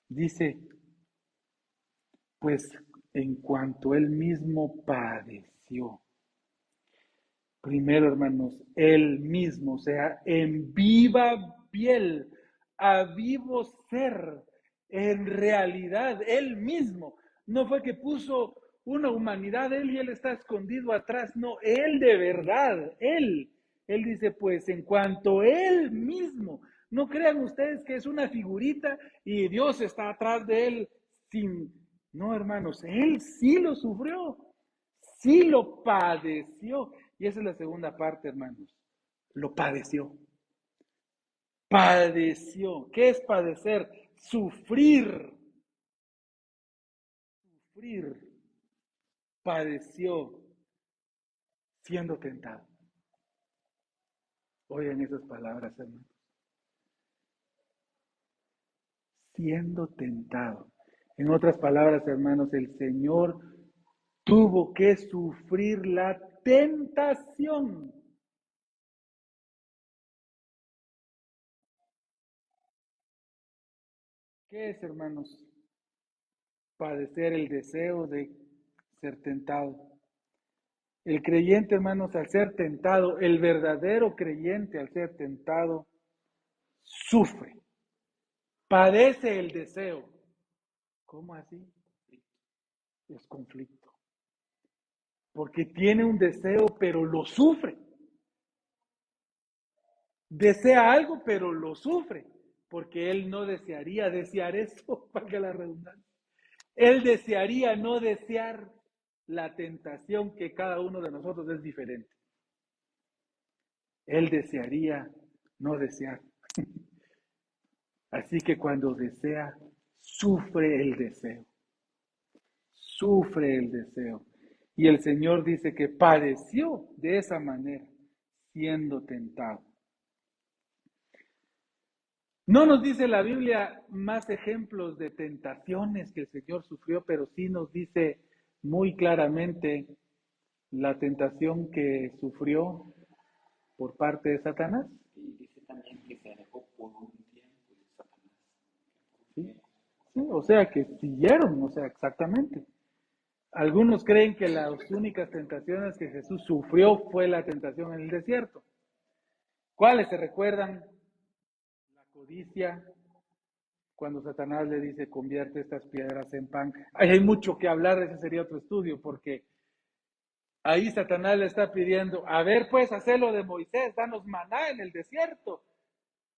Speaker 1: Dice, pues en cuanto él mismo padeció. Primero, hermanos, él mismo, o sea, en viva piel, a vivo ser, en realidad, él mismo. No fue que puso una humanidad, él y él está escondido atrás, no, él de verdad, él. Él dice, pues en cuanto él mismo, no crean ustedes que es una figurita y Dios está atrás de él sin... No, hermanos, él sí lo sufrió, sí lo padeció. Y esa es la segunda parte, hermanos. Lo padeció. Padeció. ¿Qué es padecer? Sufrir. Sufrir. Padeció siendo tentado. Oigan esas palabras, hermanos. Siendo tentado. En otras palabras, hermanos, el Señor tuvo que sufrir la tentación. ¿Qué es, hermanos? Padecer el deseo de ser tentado. El creyente, hermanos, al ser tentado, el verdadero creyente al ser tentado, sufre, padece el deseo. ¿Cómo así? Es conflicto. Porque tiene un deseo, pero lo sufre. Desea algo, pero lo sufre. Porque él no desearía desear eso, valga la redundancia. Él desearía no desear la tentación, que cada uno de nosotros es diferente. Él desearía no desear. Así que cuando desea, sufre el deseo. Sufre el deseo. Y el Señor dice que padeció de esa manera, siendo tentado. No nos dice la Biblia más ejemplos de tentaciones que el Señor sufrió, pero sí nos dice muy claramente la tentación que sufrió por parte de Satanás.
Speaker 3: Y dice también que se alejó por un tiempo de Satanás.
Speaker 1: ¿Sí? Sí, o sea que siguieron, o sea, exactamente. Algunos creen que las únicas tentaciones que Jesús sufrió fue la tentación en el desierto. ¿Cuáles se recuerdan? La codicia, cuando Satanás le dice, convierte estas piedras en pan. Hay mucho que hablar, ese sería otro estudio, porque ahí Satanás le está pidiendo, a ver, pues, haz lo de Moisés, danos maná en el desierto,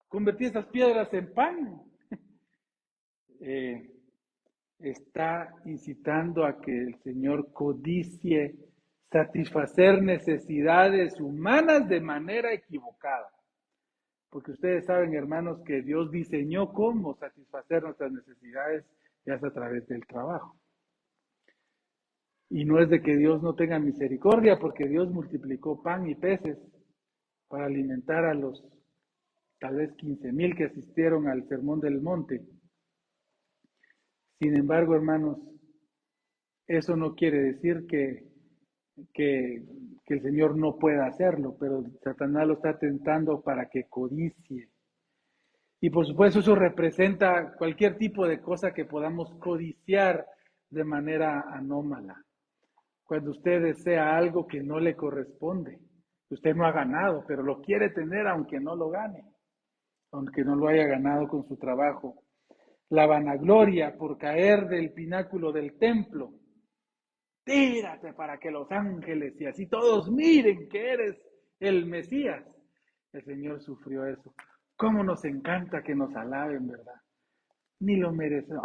Speaker 1: convertí estas piedras en pan. Está incitando a que el Señor codicie satisfacer necesidades humanas de manera equivocada. Porque ustedes saben, hermanos, que Dios diseñó cómo satisfacer nuestras necesidades, ya es a través del trabajo. Y no es de que Dios no tenga misericordia, porque Dios multiplicó pan y peces para alimentar a los tal vez 15,000 que asistieron al Sermón del Monte. Sin embargo, hermanos, eso no quiere decir que el Señor no pueda hacerlo, pero Satanás lo está tentando para que codicie. Y por supuesto eso representa cualquier tipo de cosa que podamos codiciar de manera anómala. Cuando usted desea algo que no le corresponde, usted no ha ganado, pero lo quiere tener aunque no lo gane, aunque no lo haya ganado con su trabajo. La vanagloria por caer del pináculo del templo. Tírate para que los ángeles y así todos miren que eres el Mesías. El Señor sufrió eso. ¿Cómo nos encanta que nos alaben, verdad? Ni lo merecemos.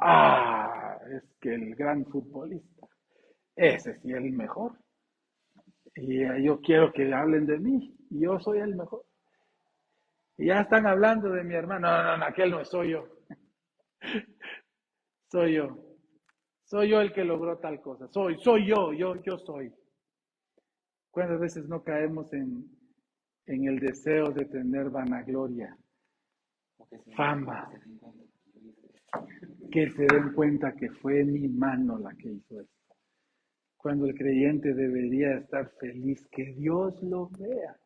Speaker 1: Es que el gran futbolista, ese sí es el mejor. Y yo quiero que hablen de mí. Y yo soy el mejor. Y ya están hablando de mi hermano. No, aquel no soy yo. Soy yo. Soy yo el que logró tal cosa. Soy yo soy. ¿Cuántas veces no caemos en el deseo de tener vanagloria, fama? Que se den cuenta que fue mi mano la que hizo esto. Cuando el creyente debería estar feliz, que Dios lo vea.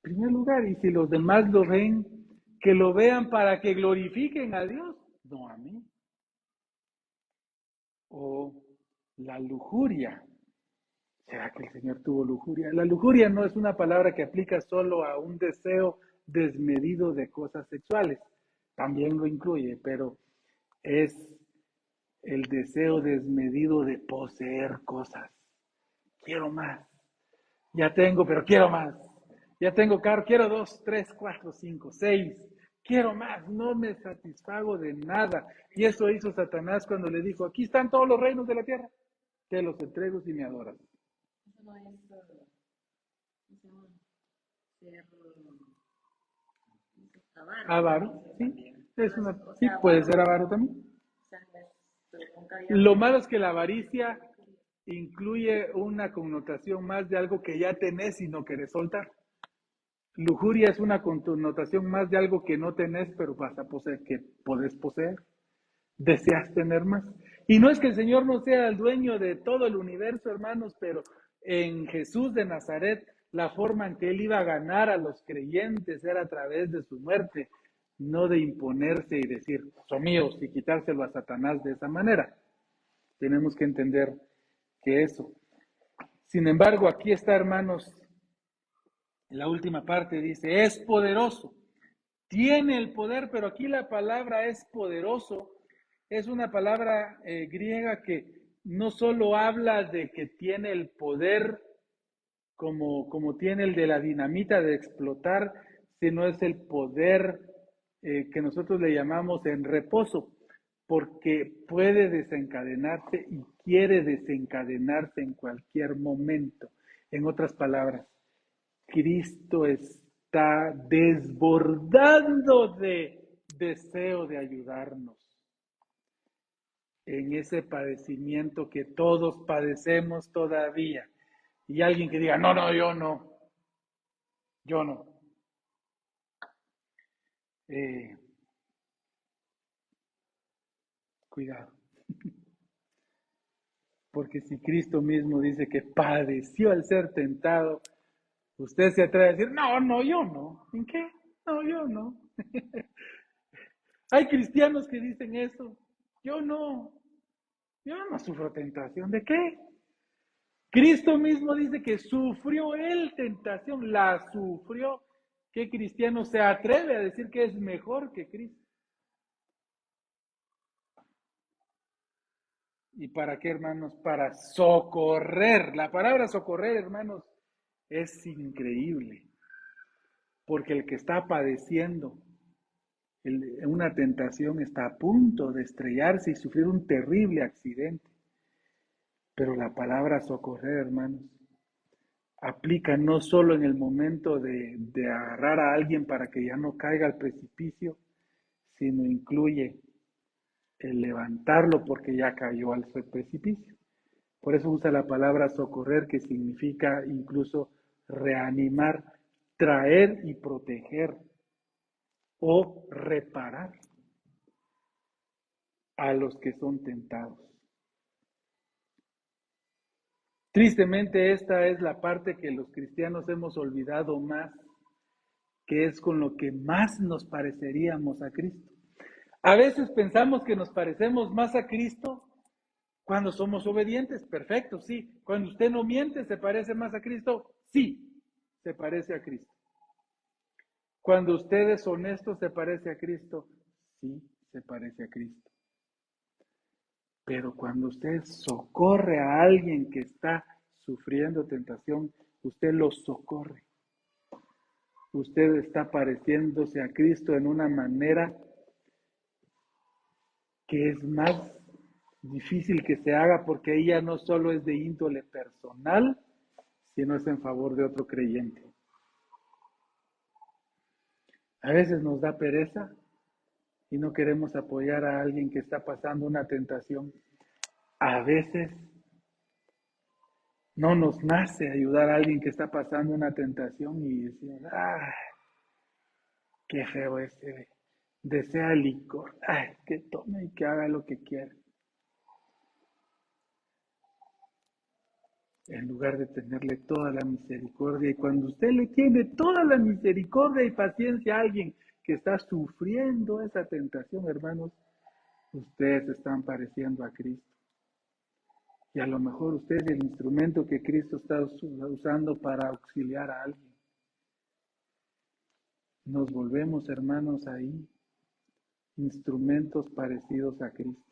Speaker 1: En primer lugar, y si los demás lo ven, que lo vean para que glorifiquen a Dios, no a mí. O la lujuria. ¿Será que el Señor tuvo lujuria? La lujuria no es una palabra que aplica solo a un deseo desmedido de cosas sexuales. También lo incluye, pero es el deseo desmedido de poseer cosas. Quiero más. Ya tengo, pero quiero más. Ya tengo carro, quiero 2, 3, 4, 5, 6. Quiero más, no me satisfago de nada. Y eso hizo Satanás cuando le dijo, aquí están todos los reinos de la tierra. Te los entrego si me adoras.
Speaker 2: Eso no es, ser
Speaker 1: avaro, sí. Sí, puede ser avaro también.
Speaker 2: Nunca había...
Speaker 1: Lo malo es que la avaricia incluye una connotación más de algo que ya tenés y no querés soltar. Lujuria es una connotación más de algo que no tenés, pero vas a poseer, que podés poseer. Deseas tener más. Y no es que el Señor no sea el dueño de todo el universo, hermanos, pero en Jesús de Nazaret, la forma en que Él iba a ganar a los creyentes era a través de su muerte, no de imponerse y decir, son míos, y quitárselo a Satanás de esa manera. Tenemos que entender que eso. Sin embargo, aquí está, hermanos, la última parte dice, es poderoso, tiene el poder, pero aquí la palabra es poderoso, es una palabra griega que no solo habla de que tiene el poder como tiene el de la dinamita de explotar, sino es el poder que nosotros le llamamos en reposo, porque puede desencadenarse y quiere desencadenarse en cualquier momento. En otras palabras, Cristo está desbordando de deseo de ayudarnos en ese padecimiento que todos padecemos todavía. Y alguien que diga, no, yo no. Cuidado. Porque si Cristo mismo dice que padeció al ser tentado, usted se atreve a decir, no, yo no. ¿En qué? No, yo no. Hay cristianos que dicen eso. Yo no. Yo no sufro tentación. ¿De qué? Cristo mismo dice que sufrió él tentación, la sufrió. ¿Qué cristiano se atreve a decir que es mejor que Cristo? ¿Y para qué, hermanos? Para socorrer. La palabra socorrer, hermanos, es increíble. Porque el que está padeciendo una tentación está a punto de estrellarse y sufrir un terrible accidente. Pero la palabra socorrer, hermanos, aplica no solo en el momento de agarrar a alguien para que ya no caiga al precipicio, sino incluye el levantarlo porque ya cayó al precipicio. Por eso usa la palabra socorrer, que significa incluso reanimar, traer y proteger o reparar a los que son tentados. Tristemente, esta es la parte que los cristianos hemos olvidado más, que es con lo que más nos pareceríamos a Cristo. A veces pensamos que nos parecemos más a Cristo cuando somos obedientes, perfecto, sí. Cuando usted no miente, ¿se parece más a Cristo? Sí, se parece a Cristo. Cuando usted es honesto, ¿se parece a Cristo? Sí, se parece a Cristo. Pero cuando usted socorre a alguien que está sufriendo tentación, usted lo socorre. Usted está pareciéndose a Cristo en una manera que es más difícil que se haga, porque ella no solo es de índole personal, sino es en favor de otro creyente. A veces nos da pereza y no queremos apoyar a alguien que está pasando una tentación. A veces no nos nace ayudar a alguien que está pasando una tentación y decimos, ¡ah! ¡Qué feo ese! Desea licor, ¡ay! Que tome y que haga lo que quiera. En lugar de tenerle toda la misericordia. Y cuando usted le tiene toda la misericordia y paciencia a alguien que está sufriendo esa tentación, hermanos, ustedes están pareciendo a Cristo. Y a lo mejor usted es el instrumento que Cristo está usando para auxiliar a alguien. Nos volvemos, hermanos, ahí, instrumentos parecidos a Cristo.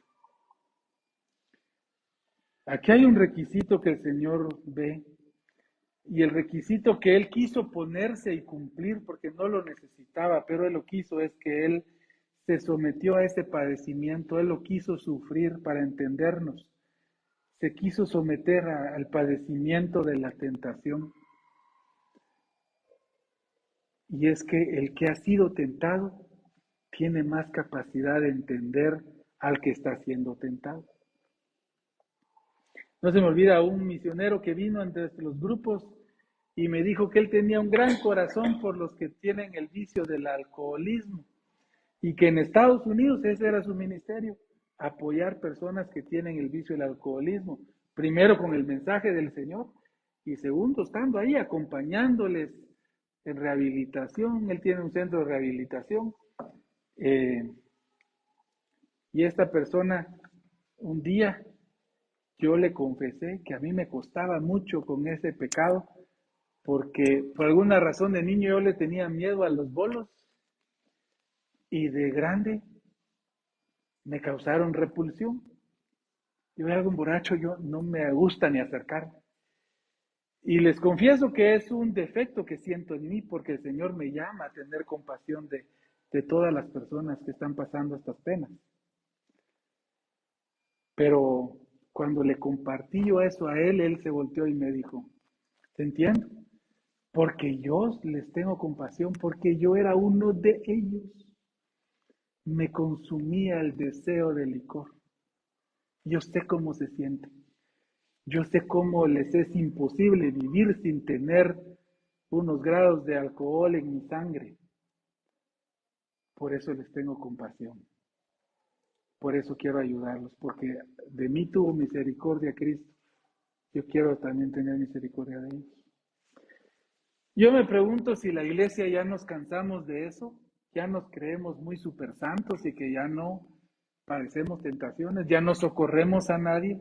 Speaker 1: Aquí hay un requisito que el Señor ve, y el requisito que Él quiso ponerse y cumplir porque no lo necesitaba, pero Él lo quiso, es que Él se sometió a ese padecimiento, Él lo quiso sufrir para entendernos, se quiso someter al padecimiento de la tentación. Y es que el que ha sido tentado tiene más capacidad de entender al que está siendo tentado. No se me olvida un misionero que vino entre los grupos y me dijo que él tenía un gran corazón por los que tienen el vicio del alcoholismo y que en Estados Unidos ese era su ministerio, apoyar personas que tienen el vicio del alcoholismo, primero con el mensaje del Señor y segundo estando ahí acompañándoles en rehabilitación. Él tiene un centro de rehabilitación y esta persona un día yo le confesé que a mí me costaba mucho con ese pecado porque por alguna razón de niño yo le tenía miedo a los bolos y de grande me causaron repulsión. Yo veo algún borracho, yo no me gusta ni acercarme. Y les confieso que es un defecto que siento en mí porque el Señor me llama a tener compasión de todas las personas que están pasando estas penas. Pero cuando le compartí yo eso a él se volteó y me dijo, te entiendo, porque yo les tengo compasión, porque yo era uno de ellos. Me consumía el deseo de licor. Yo sé cómo se siente. Yo sé cómo les es imposible vivir sin tener unos grados de alcohol en mi sangre. Por eso les tengo compasión. Por eso quiero ayudarlos, porque de mí tuvo misericordia Cristo. Yo quiero también tener misericordia de ellos. Yo me pregunto si la iglesia ya nos cansamos de eso, ya nos creemos muy super santos y que ya no padecemos tentaciones, ya no socorremos a nadie,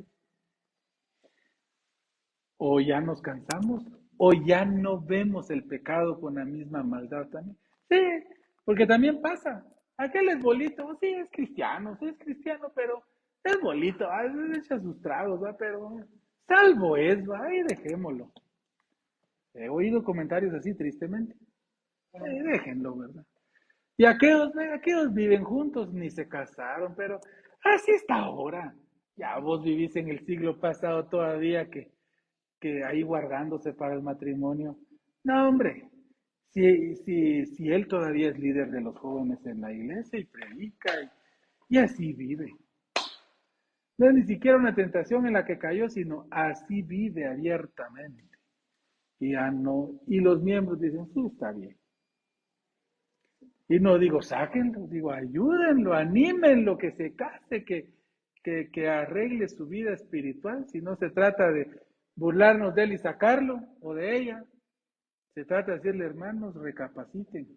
Speaker 1: o ya nos cansamos, o ya no vemos el pecado con la misma maldad también. Sí, porque también pasa. Aquel es bolito, sí es cristiano, pero es bolito, echa sus tragos, ¿va? Pero salvo es, va, ahí dejémoslo. He oído comentarios así, tristemente. Déjenlo, ¿verdad? Y aquellos viven juntos, ni se casaron, pero así está ahora. Ya vos vivís en el siglo pasado todavía que ahí guardándose para el matrimonio. No, hombre, si él todavía es líder de los jóvenes en la iglesia y predica y así vive. No es ni siquiera una tentación en la que cayó, sino así vive abiertamente. Y ya no, y los miembros dicen, sí, está bien. Y no digo, sáquenlo, digo, ayúdenlo, anímenlo, que se case, que arregle su vida espiritual. Si no se trata de burlarnos de él y sacarlo, o de ella, se trata de decirle, hermanos, recapaciten,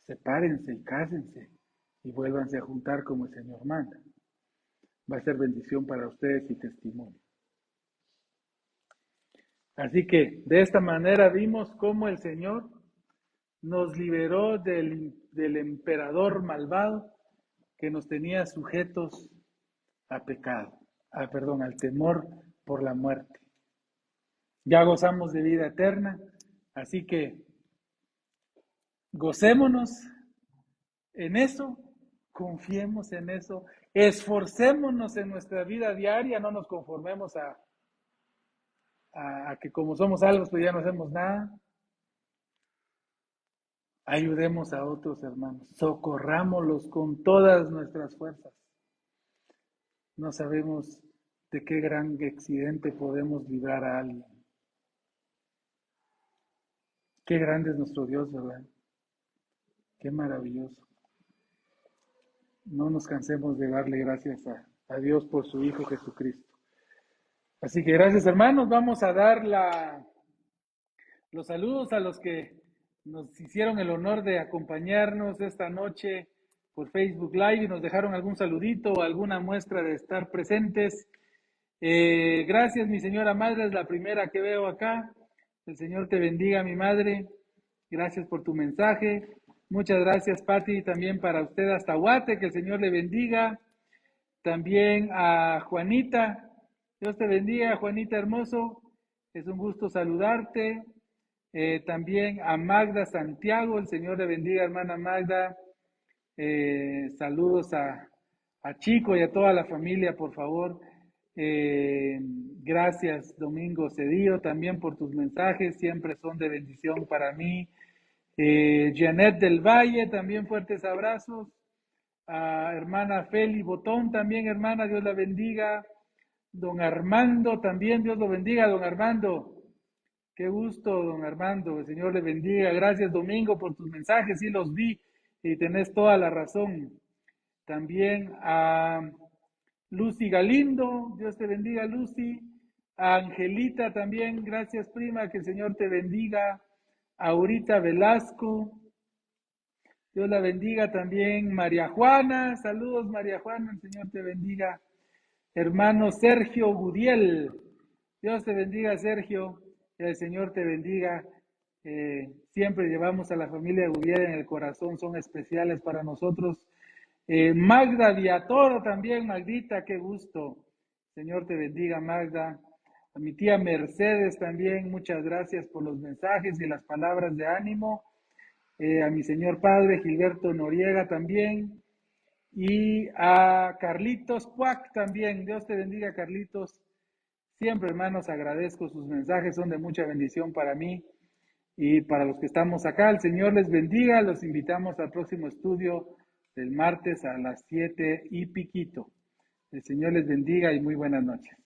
Speaker 1: sepárense y cásense y vuélvanse a juntar como el Señor manda. Va a ser bendición para ustedes y testimonio. Así que de esta manera vimos cómo el Señor nos liberó del emperador malvado que nos tenía sujetos a pecado, al temor por la muerte. Ya gozamos de vida eterna, así que gocémonos en eso, confiemos en eso, esforcémonos en nuestra vida diaria, no nos conformemos a que como somos salvos pues ya no hacemos nada. Ayudemos a otros hermanos, socorrámoslos con todas nuestras fuerzas. No sabemos de qué gran accidente podemos librar a alguien. Qué grande es nuestro Dios, ¿verdad? Qué maravilloso. No nos cansemos de darle gracias a Dios por su Hijo Jesucristo. Así que gracias, hermanos. Vamos a dar los saludos a los que nos hicieron el honor de acompañarnos esta noche por Facebook Live y nos dejaron algún saludito o alguna muestra de estar presentes. Gracias, mi señora madre, es la primera que veo acá. El Señor te bendiga, mi madre. Gracias por tu mensaje. Muchas gracias, Pati, también para usted hasta Guate, que el Señor le bendiga. También a Juanita. Dios te bendiga, Juanita hermoso. Es un gusto saludarte. También a Magda Santiago. El Señor le bendiga, hermana Magda. Saludos a Chico y a toda la familia, por favor. Gracias, Domingo Cedillo, también por tus mensajes. Siempre son de bendición para mí. Janet del Valle, también fuertes abrazos. Hermana Feli Botón, también hermana, Dios la bendiga. Don Armando, también Dios lo bendiga, don Armando. Qué gusto, don Armando, el Señor le bendiga. Gracias, Domingo, por tus mensajes, sí los vi y tenés toda la razón. También a Lucy Galindo, Dios te bendiga, Lucy. A Angelita también, gracias, prima, que el Señor te bendiga. A Aurita Velasco, Dios la bendiga también. María Juana, saludos María Juana, el Señor te bendiga. Hermano Sergio Gudiel, Dios te bendiga, Sergio, el Señor te bendiga. Siempre llevamos a la familia Gudiel en el corazón, son especiales para nosotros. Magda Viatoro también, Magdita, qué gusto. Señor te bendiga, Magda. A mi tía Mercedes también, muchas gracias por los mensajes y las palabras de ánimo. A mi señor padre Gilberto Noriega también. Y a Carlitos Cuac también. Dios te bendiga, Carlitos. Siempre, hermanos, agradezco sus mensajes, son de mucha bendición para mí y para los que estamos acá. El Señor les bendiga. Los invitamos al próximo estudio del martes a las 7 y piquito. El Señor les bendiga y muy buenas noches.